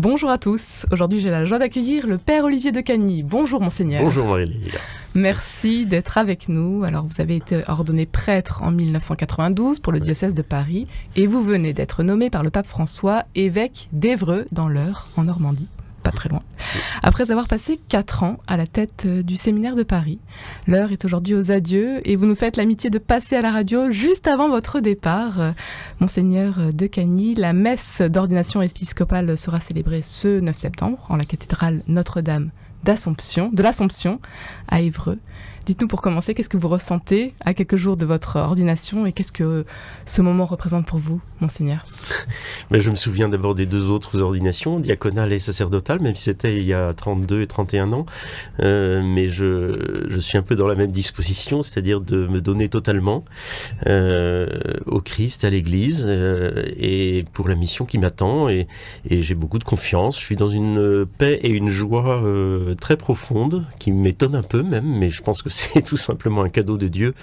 Bonjour à tous. Aujourd'hui, j'ai la joie d'accueillir le Père Olivier de Cagny. Bonjour, Monseigneur. Bonjour, Marie-Lise. Merci d'être avec nous. Alors, vous avez été ordonné prêtre en 1992 pour le diocèse de Paris et vous venez d'être nommé par le pape François évêque d'Évreux dans l'Eure, en Normandie. Pas très loin. Après avoir passé 4 ans à la tête du séminaire de Paris, l'heure est aujourd'hui aux adieux et vous nous faites l'amitié de passer à la radio juste avant votre départ. Monseigneur de Cagny, la messe d'ordination épiscopale sera célébrée ce 9 septembre en la cathédrale Notre-Dame de l'Assomption à Évreux. Dites-nous pour commencer, qu'est-ce que vous ressentez à quelques jours de votre ordination et qu'est-ce que ce moment représente pour vous, Monseigneur ? Mais je me souviens d'abord des 2 autres ordinations, diaconale et sacerdotale, même si c'était il y a 32 et 31 ans. Mais je suis un peu dans la même disposition, c'est-à-dire de me donner totalement au Christ, à l'Église, et pour la mission qui m'attend. Et j'ai beaucoup de confiance. Je suis dans une paix et une joie très profonde, qui m'étonne un peu même, mais je pense que c'est tout simplement un cadeau de Dieu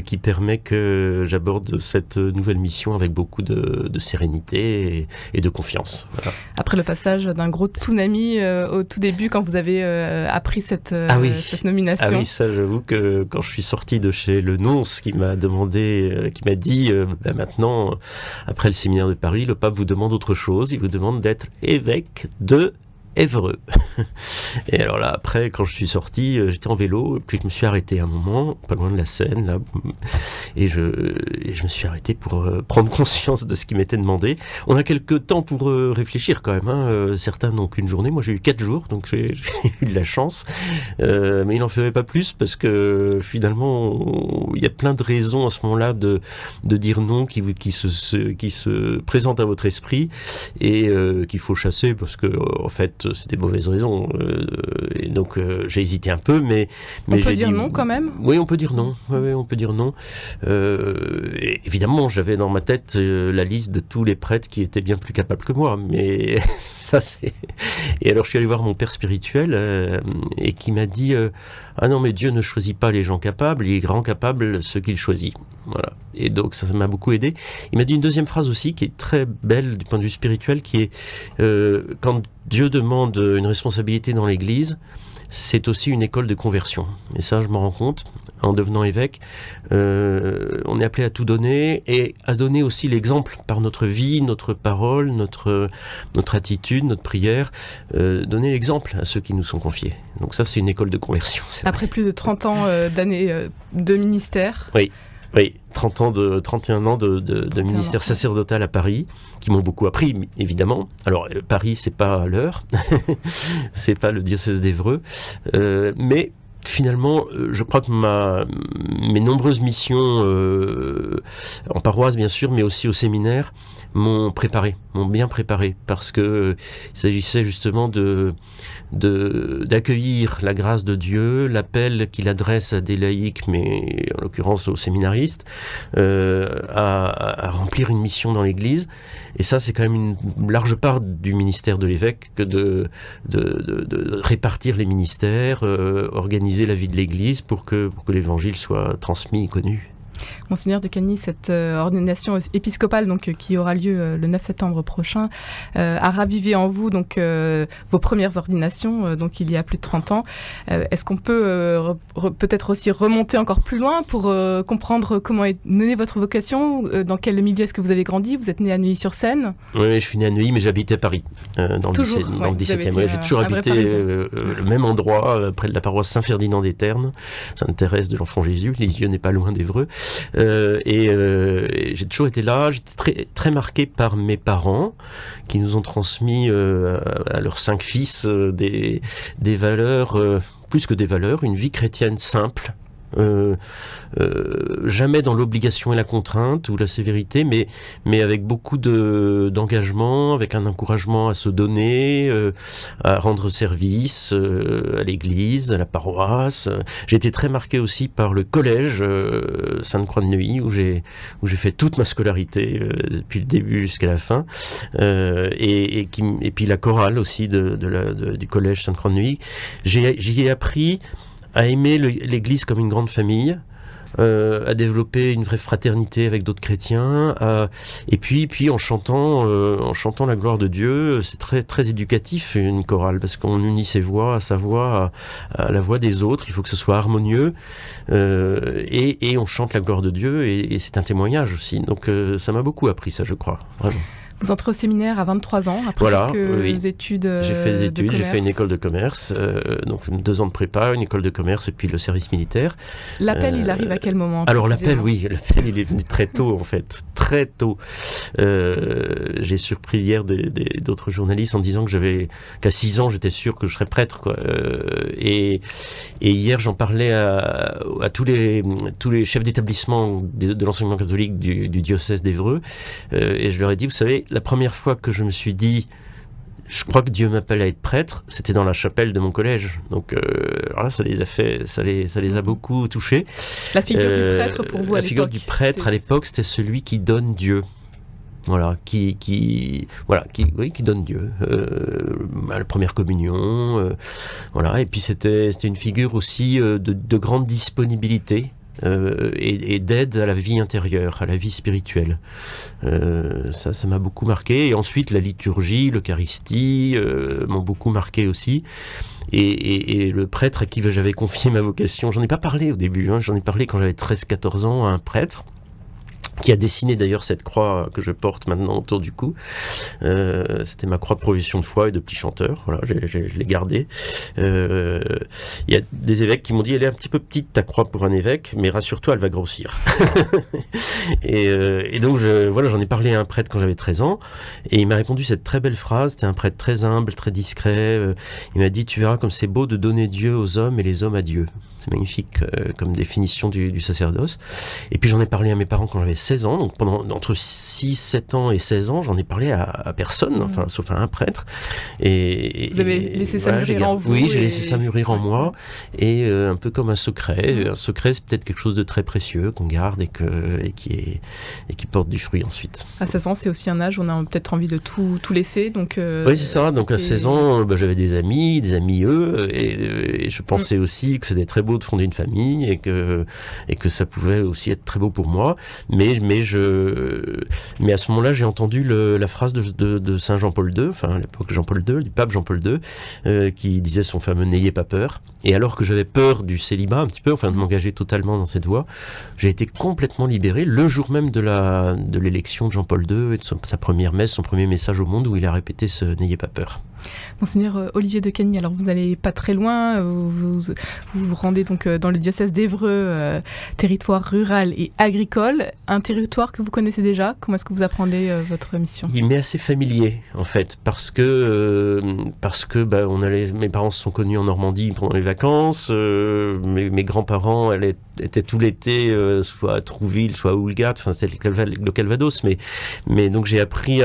qui permet que j'aborde cette nouvelle mission avec beaucoup de sérénité et de confiance. Voilà. Après le passage d'un gros tsunami au tout début, quand vous avez appris cette nomination. Ah oui, ça j'avoue que quand je suis sorti de chez le nonce qui m'a demandé, qui m'a dit maintenant, après le séminaire de Paris, le pape vous demande autre chose, il vous demande d'être évêque de Évreux. Et alors là, après, quand je suis sorti, j'étais en vélo, et puis je me suis arrêté un moment, pas loin de la Seine, là, et je me suis arrêté pour prendre conscience de ce qui m'était demandé. On a quelques temps pour réfléchir quand même, hein. Certains n'ont qu'une journée, moi j'ai eu 4 jours, donc j'ai eu de la chance, mais il n'en ferait pas plus, parce que finalement, il y a plein de raisons à ce moment-là de dire non qui se présentent à votre esprit, et qu'il faut chasser, parce que en fait, c'est des mauvaises raisons. Et donc, j'ai hésité un peu, mais on peut j'ai dire dit non quand même ? Oui, on peut dire non. Oui, on peut dire non. Et évidemment, j'avais dans ma tête la liste de tous les prêtres qui étaient bien plus capables que moi. Mais ça, c'est... Et alors, je suis allé voir mon père spirituel et qui m'a dit ah non, mais Dieu ne choisit pas les gens capables, il rend capables ceux qu'il choisit. Voilà. Et donc, ça m'a beaucoup aidé. Il m'a dit une deuxième phrase aussi qui est très belle du point de vue spirituel, qui est quand Dieu demande une responsabilité dans l'Église, c'est aussi une école de conversion. Et ça, je m'en rends compte, en devenant évêque, on est appelé à tout donner et à donner aussi l'exemple par notre vie, notre parole, notre attitude, notre prière, donner l'exemple à ceux qui nous sont confiés. Donc ça, c'est une école de conversion. Après plus de 30 ans d'années de ministère. Oui, 31 ans de ministère sacerdotal à Paris, qui m'ont beaucoup appris, évidemment. Alors, Paris, c'est pas l'Eure, c'est pas le diocèse d'Évreux, mais finalement, je crois que mes nombreuses missions en paroisse, bien sûr, mais aussi au séminaire, m'ont bien préparé, parce que il s'agissait justement d'accueillir la grâce de Dieu, l'appel qu'il adresse à des laïcs, mais en l'occurrence aux séminaristes, à remplir une mission dans l'Église. Et ça, c'est quand même une large part du ministère de l'évêque que de répartir les ministères, organiser la vie de l'Église pour que l'Évangile soit transmis et connu. Monseigneur de Cagny, cette ordination épiscopale donc, qui aura lieu le 9 septembre prochain a ravivé en vous donc, vos premières ordinations, donc il y a plus de 30 ans. Est-ce qu'on peut peut-être aussi remonter encore plus loin pour comprendre comment est née votre vocation ? Dans quel milieu est-ce que vous avez grandi ? Vous êtes né à Neuilly-sur-Seine ? Oui, je suis né à Neuilly, mais j'habitais à Paris, dans le 17e. Ouais, j'ai toujours habité le même endroit, près de la paroisse Saint-Ferdinand des Ternes, Sainte-Thérèse de l'Enfant Jésus. Lisieux n'est pas loin d'Évreux. Et j'ai toujours été là. J'étais très, très marqué par mes parents qui nous ont transmis à leurs 5 fils des valeurs, plus que des valeurs, une vie chrétienne simple. Jamais dans l'obligation et la contrainte ou la sévérité, mais avec beaucoup d'engagement, avec un encouragement à se donner, à rendre service à l'église, à la paroisse. J'ai été très marqué aussi par le collège Sainte-Croix de Neuilly où j'ai fait toute ma scolarité depuis le début jusqu'à la fin, et puis la chorale aussi du collège Sainte-Croix de Neuilly. J'y ai appris à aimer l'Église comme une grande famille, à développer une vraie fraternité avec d'autres chrétiens, et puis en chantant la gloire de Dieu. C'est très très éducatif une chorale, parce qu'on unit ses voix à sa voix, à la voix des autres. Il faut que ce soit harmonieux, et on chante la gloire de Dieu, et c'est un témoignage aussi. Donc ça m'a beaucoup appris ça, je crois, vraiment. Vous entrez au séminaire à 23 ans, après quelques études J'ai fait des études, j'ai fait une commerce. école de commerce, donc 2 ans de prépa, une école de commerce et puis le service militaire. L'appel, il arrive à quel moment Alors l'appel, précisément l'appel il est venu très tôt en fait, très tôt. J'ai surpris hier d'autres journalistes en disant qu'à 6 ans j'étais sûr que je serais prêtre, quoi. Et hier j'en parlais à tous les chefs d'établissement de l'enseignement catholique du diocèse d'Évreux, et je leur ai dit, vous savez, la première fois que je me suis dit je crois que Dieu m'appelle à être prêtre, c'était dans la chapelle de mon collège. Donc alors là, ça les a beaucoup touchés. La figure du prêtre pour vous à l'époque. La figure du prêtre à l'époque, c'était celui qui donne Dieu. Voilà, qui donne Dieu. À la première communion, voilà. Et puis c'était une figure aussi de grande disponibilité. Et d'aide à la vie intérieure, à la vie spirituelle. Ça m'a beaucoup marqué. Et ensuite, la liturgie, l'Eucharistie m'ont beaucoup marqué aussi. Et le prêtre à qui j'avais confié ma vocation, j'en ai pas parlé au début, j'en ai parlé quand j'avais 13-14 ans à un prêtre qui a dessiné d'ailleurs cette croix que je porte maintenant autour du cou. C'était ma croix de profession de foi et de petit chanteur. Voilà, je l'ai gardée. Il y a des évêques qui m'ont dit, elle est un petit peu petite ta croix pour un évêque, mais rassure-toi, elle va grossir. et donc j'en ai parlé à un prêtre quand j'avais 13 ans, et il m'a répondu cette très belle phrase. C'était un prêtre très humble, très discret. Il m'a dit, tu verras comme c'est beau de donner Dieu aux hommes et les hommes à Dieu. C'est magnifique comme définition du sacerdoce. Et puis j'en ai parlé à mes parents quand j'avais 16 ans, donc entre 6, 7 ans et 16 ans, j'en ai parlé à personne, enfin, sauf à un prêtre. Vous avez laissé ça mûrir en vous. Oui, j'ai laissé ça mûrir en moi, et un peu comme un secret. Un secret, c'est peut-être quelque chose de très précieux qu'on garde et qui porte du fruit ensuite. À 16 ans, c'est aussi un âge où on a peut-être envie de tout laisser. Donc, oui, c'est ça. Donc à 16 ans, j'avais des amis et je pensais aussi que c'était très beau de fonder une famille et que ça pouvait aussi être très beau pour moi. Mais à ce moment-là, j'ai entendu la phrase de Saint Jean-Paul II, enfin à l'époque Jean-Paul II, du pape Jean-Paul II, qui disait son fameux « N'ayez pas peur ». Et alors que j'avais peur du célibat un petit peu, enfin de m'engager totalement dans cette voie, j'ai été complètement libéré le jour même de l'élection de Jean-Paul II et de sa première messe, son premier message au monde où il a répété ce « N'ayez pas peur ». Monseigneur Olivier de Cagny, alors vous n'allez pas très loin, vous vous rendez donc dans le diocèse d'Évreux, territoire rural et agricole, un territoire que vous connaissez déjà. Comment est-ce que vous apprenez votre mission ? Il m'est assez familier en fait, parce que mes parents se sont connus en Normandie pendant les vacances, mes grands-parents étaient tout l'été soit à Trouville, soit à Oulgat, enfin c'était le Calvados, mais donc j'ai appris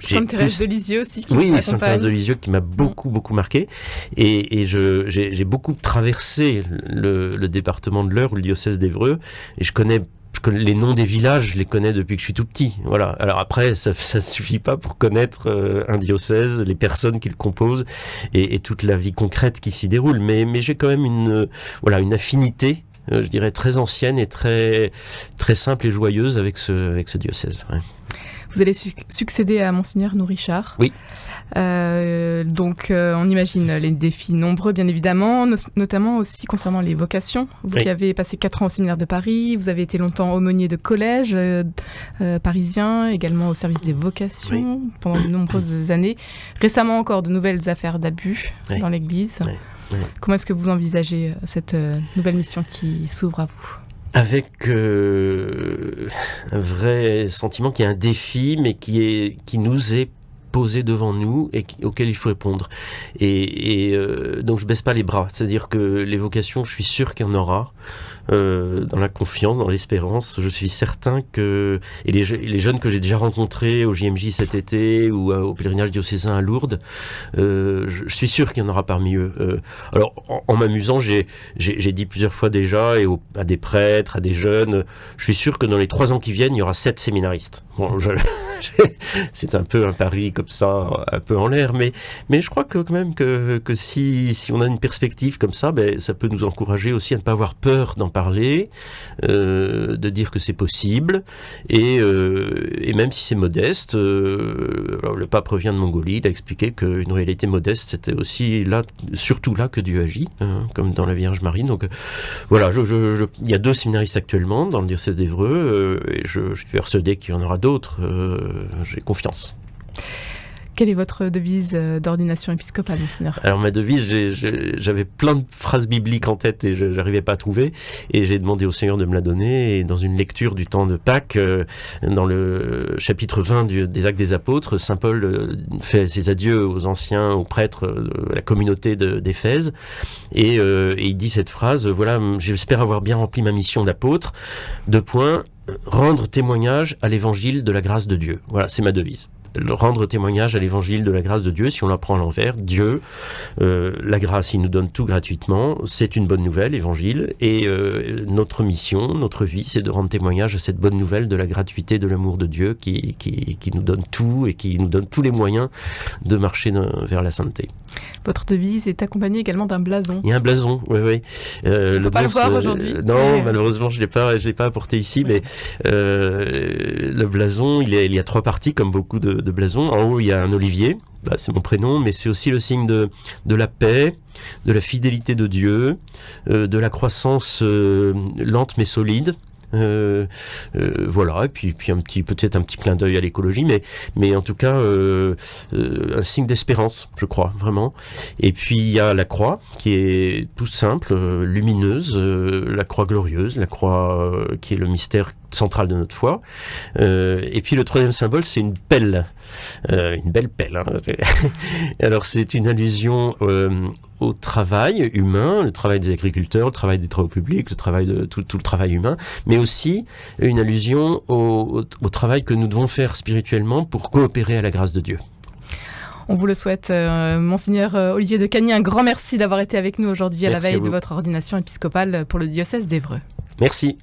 Sainte-Thérèse de Lisieux aussi qui oui, Sainte-Thérèse de Lisieux qui m'a beaucoup marqué, et j'ai beaucoup traversé le département de l'Eure ou le diocèse d'Évreux, et je connais les noms des villages, je les connais depuis que je suis tout petit. Voilà. Alors après, ça suffit pas pour connaître un diocèse, les personnes qui le composent et toute la vie concrète qui s'y déroule, mais j'ai quand même une affinité, je dirais très ancienne et très très simple et joyeuse avec ce diocèse. Ouais. Vous allez succéder à Monseigneur Nourrichard. Oui. Donc, on imagine les défis nombreux, bien évidemment, notamment aussi concernant les vocations. Vous qui avez passé 4 ans au séminaire de Paris, vous avez été longtemps aumônier de collège parisien, également au service des vocations pendant de nombreuses années. Récemment encore, de nouvelles affaires d'abus dans l'Église. Comment est-ce que vous envisagez cette nouvelle mission qui s'ouvre à vous ? Avec un vrai sentiment qu'il y a un défi, mais qui nous est posé devant nous et auquel il faut répondre. Et donc je baisse pas les bras. C'est-à-dire que les vocations, je suis sûr qu'il y en aura. Dans la confiance, dans l'espérance, je suis certain que... Et les jeunes que j'ai déjà rencontrés au JMJ cet été ou au pèlerinage diocésain à Lourdes, je suis sûr qu'il y en aura parmi eux. Alors, en m'amusant, j'ai dit plusieurs fois déjà, à des prêtres, à des jeunes, je suis sûr que dans les 3 ans qui viennent, il y aura 7 séminaristes. Bon, c'est un peu un pari comme comme ça, un peu en l'air, mais je crois que quand même que si on a une perspective comme ça, ça peut nous encourager aussi à ne pas avoir peur d'en parler, de dire que c'est possible, et même si c'est modeste, alors le pape revient de Mongolie, il a expliqué qu'une réalité modeste, c'était aussi là, surtout là que Dieu agit, comme dans la Vierge Marie. Donc voilà, il y a 2 séminaristes actuellement dans le diocèse d'Évreux, et je suis persuadé qu'il y en aura d'autres, j'ai confiance. Quelle est votre devise d'ordination épiscopale, Monseigneur ? Alors ma devise, j'avais plein de phrases bibliques en tête et je n'arrivais pas à trouver, et j'ai demandé au Seigneur de me la donner, et dans une lecture du temps de Pâques, dans le chapitre 20 des Actes des Apôtres, Saint Paul fait ses adieux aux anciens, aux prêtres de la communauté d'Éphèse, et il dit cette phrase, voilà, j'espère avoir bien rempli ma mission d'apôtre, rendre témoignage à l'évangile de la grâce de Dieu. Voilà, c'est ma devise. Rendre témoignage à l'évangile de la grâce de Dieu, si on la prend à l'envers, Dieu, la grâce, il nous donne tout gratuitement, c'est une bonne nouvelle, l'évangile, et notre mission, notre vie, c'est de rendre témoignage à cette bonne nouvelle de la gratuité, de l'amour de Dieu qui nous donne tout et qui nous donne tous les moyens de marcher vers la sainteté. Votre devise est accompagnée également d'un blason. Il y a un blason, oui. On ne peut pas le voir aujourd'hui. Non, malheureusement, je l'ai pas apporté ici, mais le blason, il y a 3 parties, comme beaucoup de blasons. En haut, il y a un olivier, c'est mon prénom, mais c'est aussi le signe de la paix, de la fidélité de Dieu, de la croissance lente mais solide. Voilà, et puis peut-être un petit clin d'œil à l'écologie, mais en tout cas un signe d'espérance, je crois, vraiment. Et puis il y a la croix qui est tout simple, lumineuse, la croix glorieuse, la croix qui est le mystère central de notre foi. Et puis le 3e symbole, c'est une pelle, une belle pelle. Hein. Alors c'est une allusion au travail humain, le travail des agriculteurs, le travail des travaux publics, le travail de tout le travail humain, mais aussi une allusion au travail que nous devons faire spirituellement pour coopérer à la grâce de Dieu. On vous le souhaite, Monseigneur Olivier de Cagny, un grand merci d'avoir été avec nous aujourd'hui à la veille de votre ordination épiscopale pour le diocèse d'Évreux. Merci.